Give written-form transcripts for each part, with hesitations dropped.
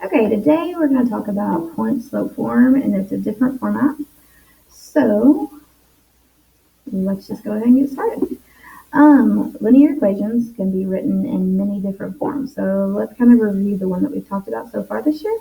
Okay, today we're going to talk about point-slope form, and it's a different format. So let's just go ahead and get started. Linear equations can be written in many different forms. So let's kind of review the one that we've talked about so far this year.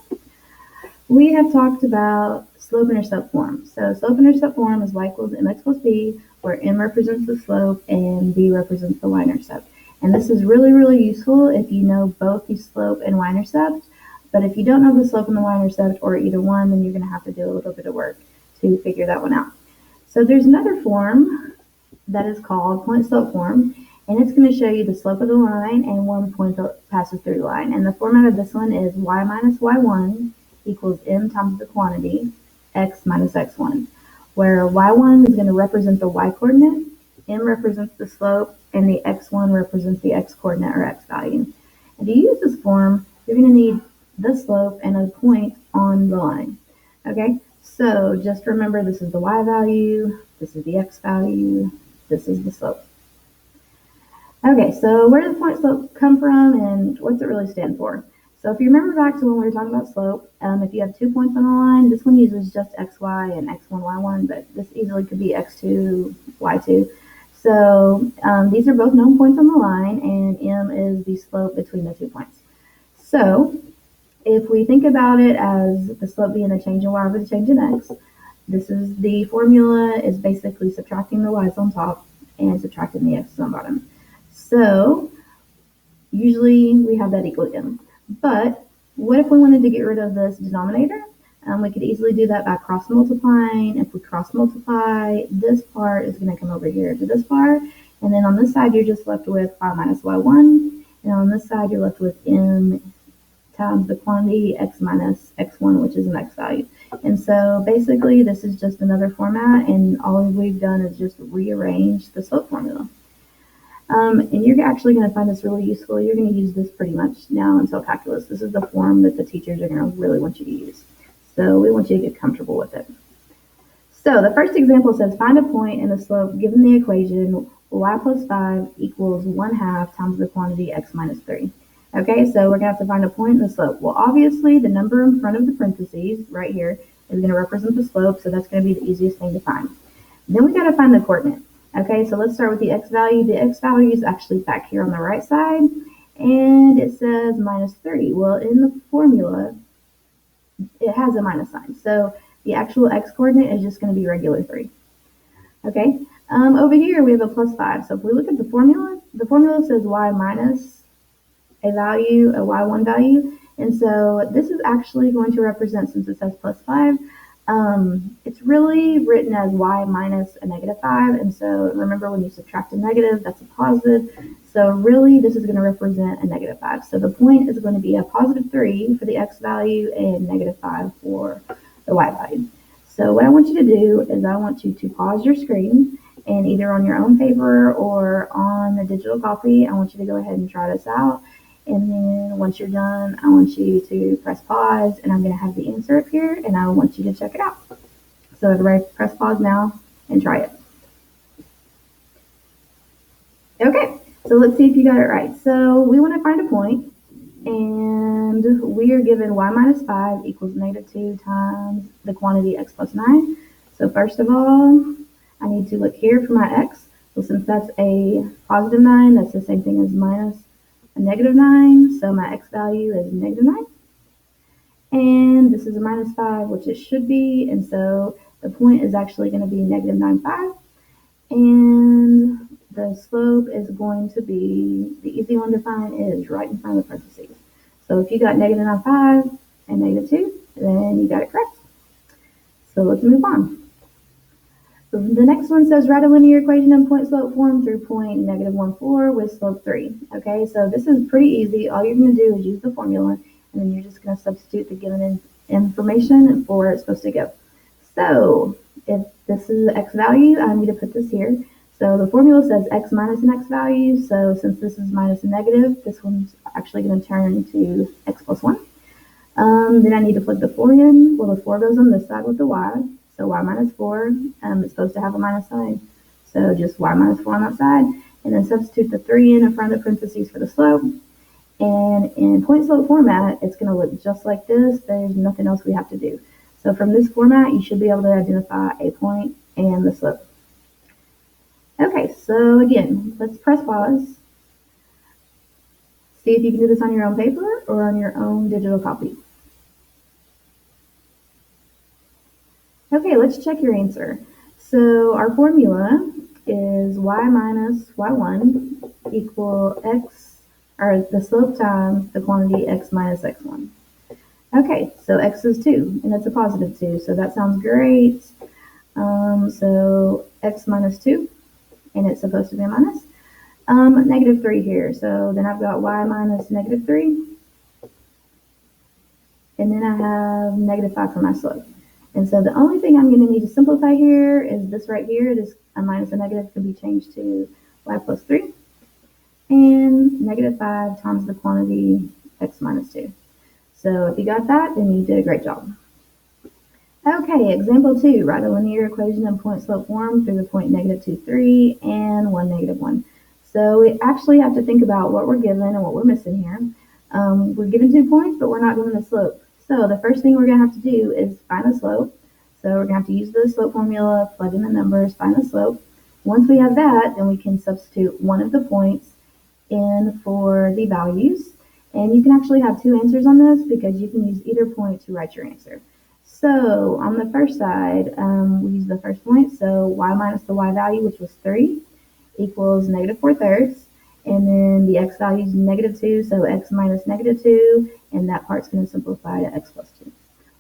We have talked about slope-intercept form. So slope-intercept form is y equals mx plus b, where m represents the slope and b represents the y-intercept. And this is really, really useful if you know both the slope and y-intercept. But if you don't know the slope and the y-intercept, or either one, then you're going to have to do a little bit of work to figure that one out. So there's another form that is called point-slope form, and it's going to show you the slope of the line and one point that passes through the line. And the format of this one is y minus y1 equals m times the quantity x minus x1, where y1 is going to represent the y-coordinate, m represents the slope, and the x1 represents the x-coordinate or x value. And to use this form, you're going to need the slope and a point on the line. Okay, so just remember, this is the y value, this is the x value, this is the slope. Okay, so where does point slope come from and what's it really stand for? So if you remember back to when we were talking about slope, if you have 2 points on the line, this one uses just xy and x1, y1, but this easily could be x2, y2. So these are both known points on the line, and m is the slope between the 2 points. So if we think about it as the slope being a change in y over the change in x, this is the formula is basically subtracting the y's on top and subtracting the x's on bottom. So usually we have that equal m. But what if we wanted to get rid of this denominator? We could easily do that by cross multiplying. If we cross multiply, this part is going to come over here to this part. And then on this side, you're just left with y minus y1. And on this side, you're left with m times the quantity x minus x1, which is an x value. And so basically, this is just another format, and all we've done is just rearrange the slope formula. And you're actually going to find this really useful. You're going to use this pretty much now until calculus. This is the form that the teachers are going to really want you to use. So we want you to get comfortable with it. So the first example says, find a point in the slope given the equation y plus 5 equals 1/2 times the quantity x minus 3. Okay, so we're going to have to find a point in the slope. Well, obviously, the number in front of the parentheses right here is going to represent the slope, so that's going to be the easiest thing to find. Then we got to find the coordinate. Okay, so let's start with the x value. The x value is actually back here on the right side, and it says minus 3. Well, in the formula, it has a minus sign. So the actual x-coordinate is just going to be regular 3. Okay, over here we have a plus 5. So if we look at the formula says y minus a value, a y1 value. And so this is actually going to represent, since it says plus 5, it's really written as y minus a negative 5. And so remember, when you subtract a negative, that's a positive. So really, this is going to represent a negative 5. So the point is going to be a positive 3 for the x value and negative 5 for the y value. So what I want you to do is I want you to pause your screen, and either on your own paper or on a digital copy, I want you to go ahead and try this out. And then once you're done, I want you to press pause, and I'm going to have the answer up here, and I want you to check it out. So everybody press pause now and try it. Okay, so let's see if you got it right. So we want to find a point, and we are given y minus 5 equals negative 2 times the quantity x plus 9. So first of all, I need to look here for my x. Well, since that's a positive 9, that's the same thing as minus a negative 9, so my x value is negative 9. And this is a minus 5, which it should be, and so the point is actually going to be negative 9, 5. And the slope is going to be, the easy one to find is right in front of the parentheses. So if you got negative 9, 5 and negative 2, then you got it correct. So let's move on. The next one says, write a linear equation in point-slope form through point negative 1, 4 with slope 3. Okay, so this is pretty easy. All you're going to do is use the formula, and then you're just going to substitute the given information for where it's supposed to go. So if this is the x value, I need to put this here. So the formula says x minus an x value. So since this is minus a negative, this one's actually going to turn to x plus 1. Then I need to plug the 4 in. Well, the 4 goes on this side with the y. So y minus 4, it's supposed to have a minus sign. So just y minus 4 on that side. And then substitute the 3 in front of the parentheses for the slope. And in point slope format, it's going to look just like this. There's nothing else we have to do. So from this format, you should be able to identify a point and the slope. Okay, so again, let's press pause. See if you can do this on your own paper or on your own digital copy. Okay, let's check your answer. So our formula is y minus y1 equal x, or the slope times the quantity x minus x1. Okay, so x is 2, and it's a positive 2, so that sounds great. So x minus 2, and it's supposed to be a minus. Negative 3 here, so then I've got y minus negative 3, and then I have negative 5 for my slope. And so the only thing I'm going to need to simplify here is this right here. This a minus a negative can be changed to y plus 3, and negative 5 times the quantity x minus 2. So if you got that, then you did a great job. Okay, example 2, write a linear equation in point slope form through the point negative 2, 3, and 1, negative 1. So we actually have to think about what we're given and what we're missing here. We're given 2 points, but we're not given the slope. So the first thing we're going to have to do is find the slope. So we're going to have to use the slope formula, plug in the numbers, find the slope. Once we have that, then we can substitute one of the points in for the values. And you can actually have 2 answers on this because you can use either point to write your answer. So on the first side, we use the first point. So y minus the y value, which was 3, equals negative 4/3. And then the x value is negative 2, so x minus negative 2, and that part's going to simplify to x plus 2.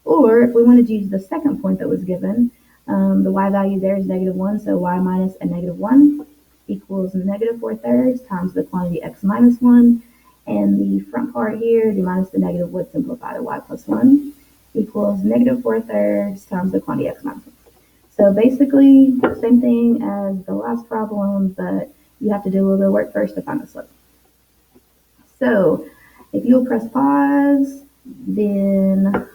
Or if we wanted to use the second point that was given, the y value there is negative 1, so y minus a negative 1 equals negative 4/3 times the quantity x minus 1. And the front part here, the minus the negative would simplify to y plus 1 equals negative 4/3 times the quantity x minus 1. So basically, same thing as the last problem, but you have to do a little bit of work first to find the slope. So if you'll press pause, then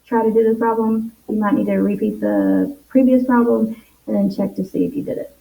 try to do the problem. You might need to repeat the previous problem and then check to see if you did it.